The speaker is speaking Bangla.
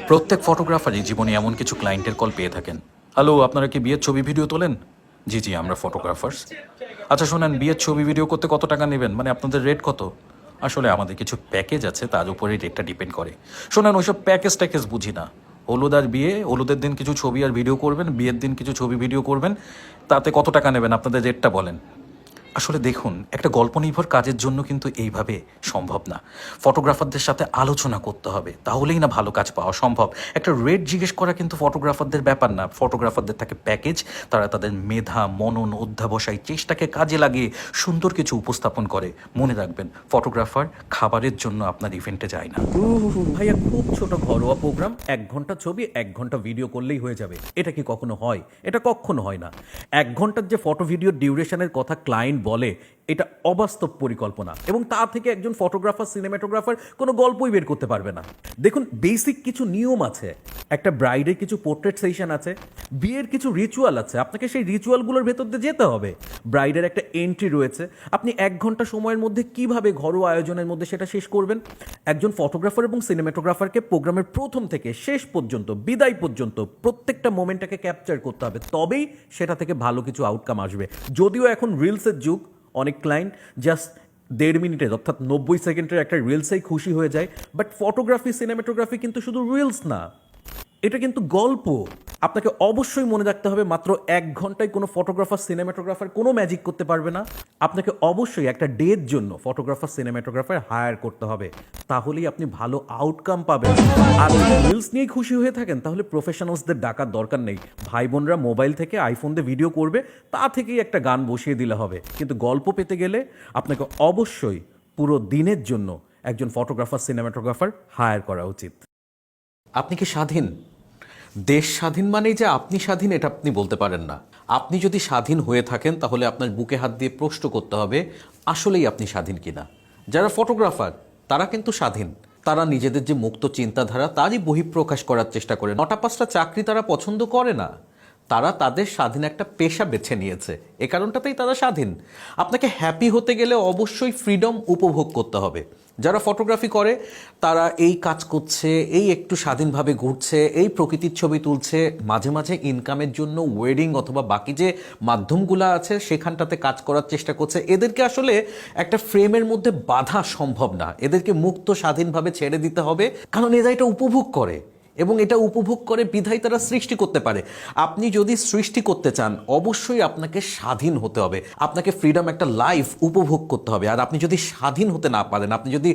প্রত্যেক ফটোগ্রাফারই জীবনে এমন কিছু ক্লায়েন্টের কল পেয়ে থাকেন। হ্যালো, আপনারা কি বিয়ের ছবি ভিডিও তোলেন? জি জি, আমরা ফটোগ্রাফার্স। আচ্ছা শোনেন, বিয়ের ছবি ভিডিও করতে কত টাকা নেবেন, মানে আপনাদের রেট কত? আসলে আমাদের কিছু প্যাকেজ আছে, তার উপরে রেটটা ডিপেন্ড করে। শোনেন, ওইসব প্যাকেজ বুঝি না। হলুদ আর বিয়ে, হলুদের দিন কিছু ছবি আর ভিডিও করবেন, বিয়ের দিন কিছু ছবি ভিডিও করবেন, তাতে কত টাকা নেবেন, আপনাদের রেটটা বলেন। আসলে দেখুন, একটা গল্প নির্ভর কাজের জন্য কিন্তু এইভাবে সম্ভব না। ফটোগ্রাফারদের সাথে আলোচনা করতে হবে, তাহলেই না ভালো কাজ পাওয়া সম্ভব। একটা রেট জিজ্ঞেস করা কিন্তু ফটোগ্রাফারদের ব্যাপার না। ফটোগ্রাফারদের থাকে প্যাকেজ। তারা তাদের মেধা, মনন, অধ্যাবসায়, চেষ্টাকে কাজে লাগিয়ে সুন্দর কিছু উপস্থাপন করে। মনে রাখবেন, ফটোগ্রাফার খাবারের জন্য আপনার ইভেন্টে যায় না। ভাইয়া, খুব ছোট ঘরোয়া প্রোগ্রাম, 1 ঘন্টা ছবি 1 ঘন্টা ভিডিও করলেই হয়ে যাবে। এটা কি কখনো হয়? এটা কখনো হয় না। 1 ঘন্টার যে ফটো ভিডিও ডিউরেশনের কথা ক্লায়েন্ট বলে, এটা অবাস্তব পরিকল্পনা, এবং তা থেকে একজন ফটোগ্রাফার, সিনেমাটোগ্রাফার কোনো গল্পই বের করতে পারবে না। দেখুন, বেসিক কিছু নিয়ম আছে। একটা ব্রাইডের কিছু পোর্ট্রেট সেশন আছে, বিয়ের কিছু রিচুয়াল আছে, আপনাকে সেই রিচুয়ালগুলোর ভেতর দিয়ে যেতে হবে। ব্রাইডের একটা এন্ট্রি রয়েছে, আপনি 1 ঘন্টা সময়ের মধ্যে কিভাবে ঘরোয়া আয়োজনের মধ্যে সেটা শেষ করবেন। একজন ফটোগ্রাফার এবং সিনেমাটোগ্রাফারকে প্রোগ্রামের প্রথম থেকে শেষ পর্যন্ত, বিদায় পর্যন্ত প্রত্যেকটা মোমেন্টটাকে ক্যাপচার করতে হবে, তবেই সেটা থেকে ভালো কিছু আউটকাম আসবে। যদিও এখন রিলসের যুগ, অনেক ক্লায়েন্ট জাস্ট 1.5 মিনিটের, অর্থাৎ 90 সেকেন্ডের একটা রিলসেই খুশি হয়ে যায়। বাট ফটোগ্রাফি, সিনেমাটোগ্রাফি কিন্তু শুধু রিলস না, এটা কিন্তু গল্প। আপনাকে অবশ্যই মনে রাখতে হবে, মাত্র 1 ঘন্টায় কোনো ফটোগ্রাফার, সিনেমাটোগ্রাফার কোনো ম্যাজিক করতে পারবে না। আপনাকে অবশ্যই একটা ডের জন্য ফটোগ্রাফার, সিনেমাটোগ্রাফার হায়ার করতে হবে, তাহলেই আপনি ভালো আউটকাম পাবেন। আর যদি রিলস নিয়েই খুশি হয়ে থাকেন, তাহলে প্রফেশনালসদের ডাকার দরকার নেই। ভাই বোনরা মোবাইল থেকে, আইফোন দিয়ে ভিডিও করবে, তা থেকেই একটা গান বসিয়ে দিলে হবে। কিন্তু গল্প পেতে গেলে আপনাকে অবশ্যই পুরো দিনের জন্য একজন ফটোগ্রাফার, সিনেমাটোগ্রাফার হায়ার করা উচিত। আপনি কি স্বাধীন? দেশ স্বাধীন মানেই যে আপনি স্বাধীন, এটা আপনি বলতে পারেন না। আপনি যদি স্বাধীন হয়ে থাকেন, তাহলে আপনার বুকে হাত দিয়ে প্রশ্ন করতে হবে আসলেই আপনি স্বাধীন কিনা। যারা ফটোগ্রাফার, তারা কিন্তু স্বাধীন। তারা নিজেদের যে মুক্ত চিন্তাধারা, তারই বহিঃপ্রকাশ করার চেষ্টা করে। 9টা-5টা চাকরি তারা পছন্দ করে না। তারা তাদের স্বাধীন একটা পেশা বেছে নিয়েছে, এ কারণটাতেই তারা স্বাধীন। আপনাকে হ্যাপি হতে গেলে অবশ্যই ফ্রিডম উপভোগ করতে হবে। যারা ফটোগ্রাফি করে, তারা এই কাজ করছে, এই একটু স্বাধীনভাবে ঘুরছে, এই প্রকৃতির ছবি তুলছে, মাঝে মাঝে ইনকামের জন্য ওয়েডিং অথবা বাকি যে মাধ্যমগুলো আছে সেখানটাতে কাজ করার চেষ্টা করছে। এদেরকে আসলে একটা ফ্রেমের মধ্যে বাঁধা সম্ভব না। এদেরকে মুক্ত স্বাধীনভাবে ছেড়ে দিতে হবে, কারণ এরা এটা উপভোগ করে, এবং এটা উপভোগ করে বিধায় তারা সৃষ্টি করতে পারে। আপনি যদি সৃষ্টি করতে চান, অবশ্যই আপনাকে স্বাধীন হতে হবে। আপনাকে ফ্রিডম, একটা লাইফ উপভোগ করতে হবে। আর আপনি যদি স্বাধীন হতে না পারেন, আপনি যদি